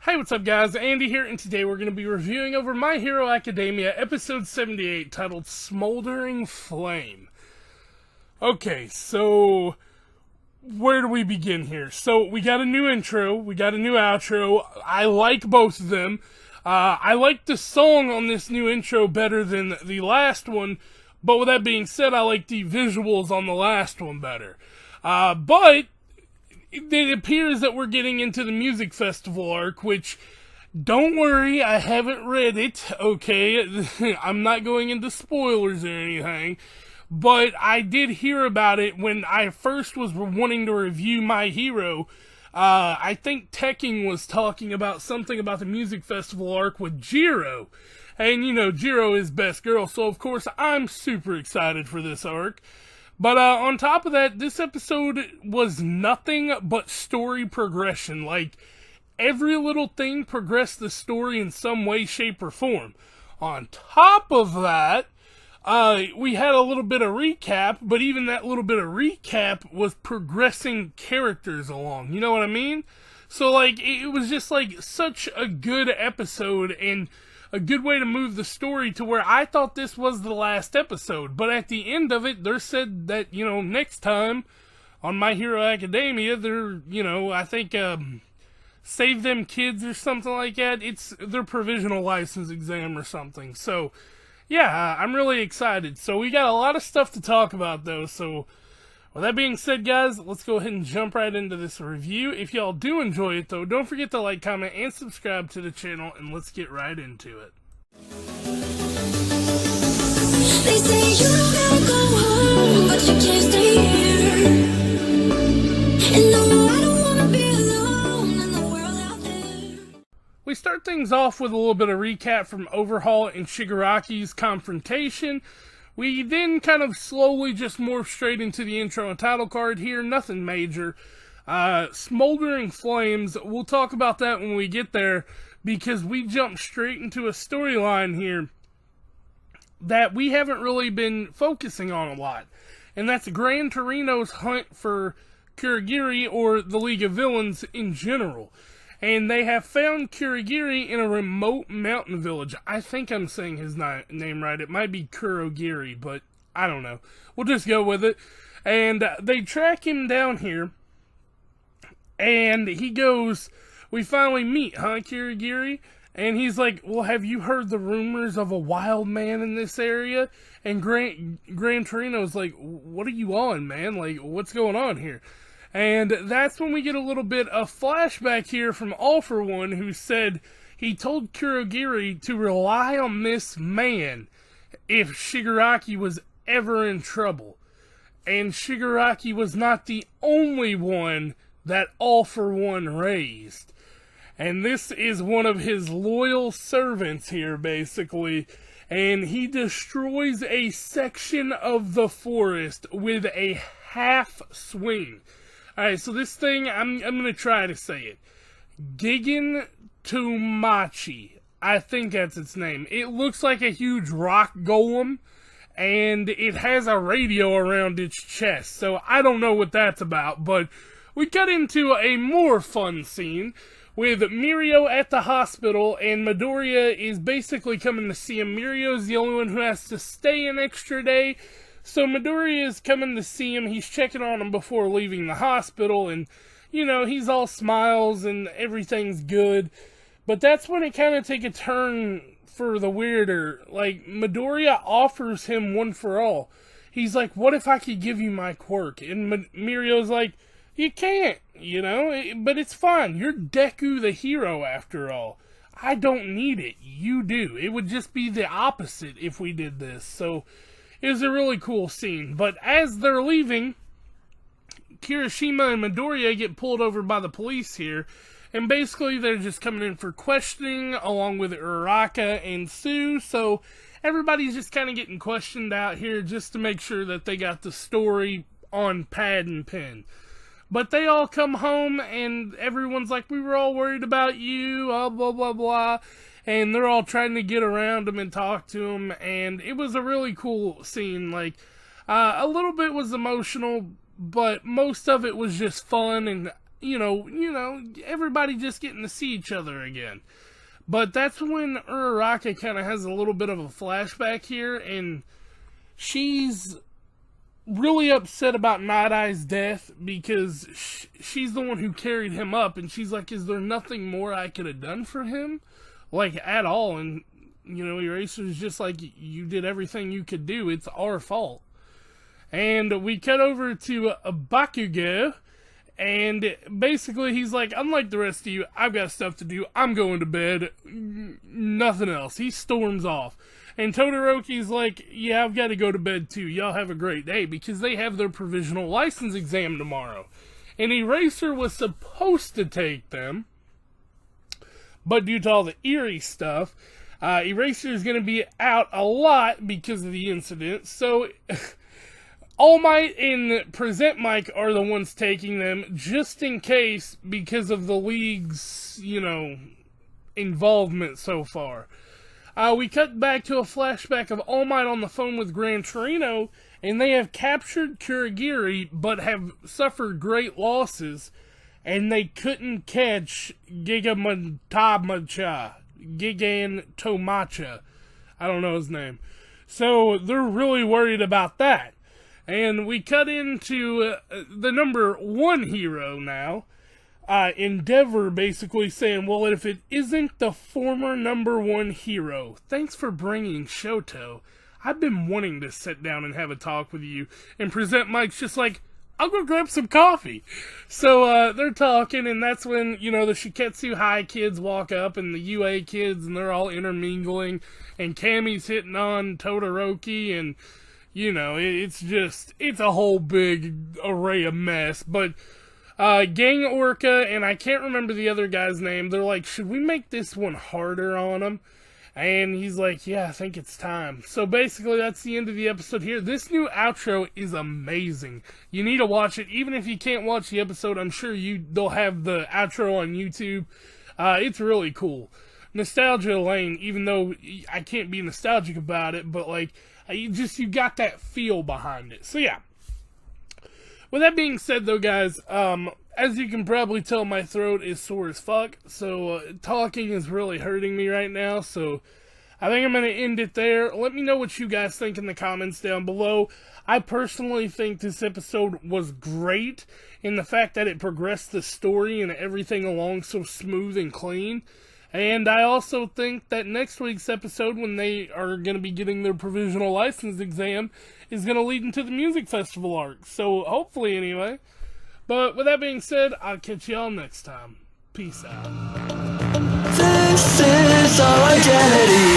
Hey, what's up guys? Andy here, and today we're going to be reviewing over My Hero Academia episode 78 titled Smoldering Flame. Okay, so where do we begin here? So we got a new intro, we got a new outro. I like both of them. I like the song on this new intro better than the last one, but with that being said, I like the visuals on the last one better. But it appears that we're getting into the music festival arc, which, don't worry, I haven't read it, okay? I'm not going into spoilers or anything, but I did hear about it when I first was wanting to review My Hero. I think Tekking was talking about something about the music festival arc with Jiro, and you know, Jiro is best girl, so of course I'm super excited for this arc. But on top of that, this episode was nothing but story progression. Like, every little thing progressed the story in some way, shape, or form. On top of that, we had a little bit of recap, but even that little bit of recap was progressing characters along. You know what I mean? So, like, it was just, like, such a good episode, and a good way to move the story to where I thought this was the last episode. But at the end of it, they're said that, you know, next time on My Hero Academia, they're, you know, I think, Save Them Kids or something like that. It's their provisional license exam or something. So, yeah, I'm really excited. So we got a lot of stuff to talk about, though. So, with that being said, guys, let's go ahead and jump right into this review. If y'all do enjoy it, though, don't forget to like, comment, and subscribe to the channel, and let's get right into it. They say you don't gotta go home, but you can't stay here. And no, I don't wanna be alone in the world out there. We start things off with a little bit of recap from Overhaul and Shigaraki's confrontation. We then kind of slowly just morph straight into the intro and title card here. Nothing major. Smoldering Flames, we'll talk about that when we get there, because we jump straight into a storyline here that we haven't really been focusing on a lot. And that's Gran Torino's hunt for Kurogiri, or the League of Villains in general. And they have found Kurogiri in a remote mountain village. I think I'm saying his name right. It might be Kurogiri, but I don't know. We'll just go with it. And they track him down here. And he goes, we finally meet, huh, Kurogiri? And he's like, well, have you heard the rumors of a wild man in this area? And Gran Torino's like, what are you on, man? Like, what's going on here? And that's when we get a little bit of flashback here from All For One, who said he told Kurogiri to rely on this man if Shigaraki was ever in trouble. And Shigaraki was not the only one that All For One raised. And this is one of his loyal servants here, basically. And he destroys a section of the forest with a half swing. Alright, so this thing, I'm going to try to say it. Gigan Tumachi. I think that's its name. It looks like a huge rock golem, and it has a radio around its chest. So I don't know what that's about, but we cut into a more fun scene with Mirio at the hospital, and Midoriya is basically coming to see him. Mirio's the only one who has to stay an extra day. So Midoriya is coming to see him. He's checking on him before leaving the hospital, and, you know, he's all smiles and everything's good. But that's when it kind of takes a turn for the weirder. Like, Midoriya offers him one for all. He's like, what if I could give you my quirk? And Mirio's like, you can't, you know, but it's fine. You're Deku the hero after all. I don't need it. You do. It would just be the opposite if we did this. So it was a really cool scene. But as they're leaving, Kirishima and Midoriya get pulled over by the police here. And basically they're just coming in for questioning along with Uraraka and Sue. So everybody's just kind of getting questioned out here just to make sure that they got the story on pad and pen. But they all come home and everyone's like, we were all worried about you, blah, blah, blah. And they're all trying to get around him and talk to him, and it was a really cool scene. Like, a little bit was emotional, but most of it was just fun, and everybody just getting to see each other again. But that's when Uraraka kind of has a little bit of a flashback here, and she's really upset about Night Eye's death because she's the one who carried him up, and she's like, is there nothing more I could have done for him? Like, at all? And, Eraser's just like, you did everything you could do, it's our fault. And we cut over to Bakugo, and basically he's like, unlike the rest of you, I've got stuff to do, I'm going to bed, nothing else. He storms off. And Todoroki's like, yeah, I've got to go to bed too, y'all have a great day, because they have their provisional license exam tomorrow. And Eraser was supposed to take them, but due to all the eerie stuff, Eraser is going to be out a lot because of the incident, so All Might and Present Mike are the ones taking them, just in case, because of the League's, involvement so far. We cut back to a flashback of All Might on the phone with Gran Torino, and they have captured Kurogiri, but have suffered great losses, and they couldn't catch Gigan Tomacha. I don't know his name. So they're really worried about that. And we cut into the number one hero now, Endeavor, basically saying, well, if it isn't the former number one hero, thanks for bringing Shoto. I've been wanting to sit down and have a talk with you. And Present Mike's just like, I'll go grab some coffee. So they're talking, and that's when, the Shiketsu High kids walk up, and the UA kids, and they're all intermingling, and Cammy's hitting on Todoroki, and it's a whole big array of mess. But Gang Orca, and I can't remember the other guy's name, they're like, should we make this one harder on him? And he's like, yeah, I think it's time. So basically, that's the end of the episode here. This new outro is amazing. You need to watch it. Even if you can't watch the episode, I'm sure they'll have the outro on YouTube. It's really cool. Nostalgia Lane, even though I can't be nostalgic about it, but you got that feel behind it. So yeah. With that being said though, guys, as you can probably tell, my throat is sore as fuck, so talking is really hurting me right now, so I think I'm going to end it there. Let me know what you guys think in the comments down below. I personally think this episode was great in the fact that it progressed the story and everything along so smooth and clean. And I also think that next week's episode, when they are going to be getting their provisional license exam, is going to lead into the music festival arc. So, hopefully, anyway. But with that being said, I'll catch y'all next time. Peace out. This is our identity.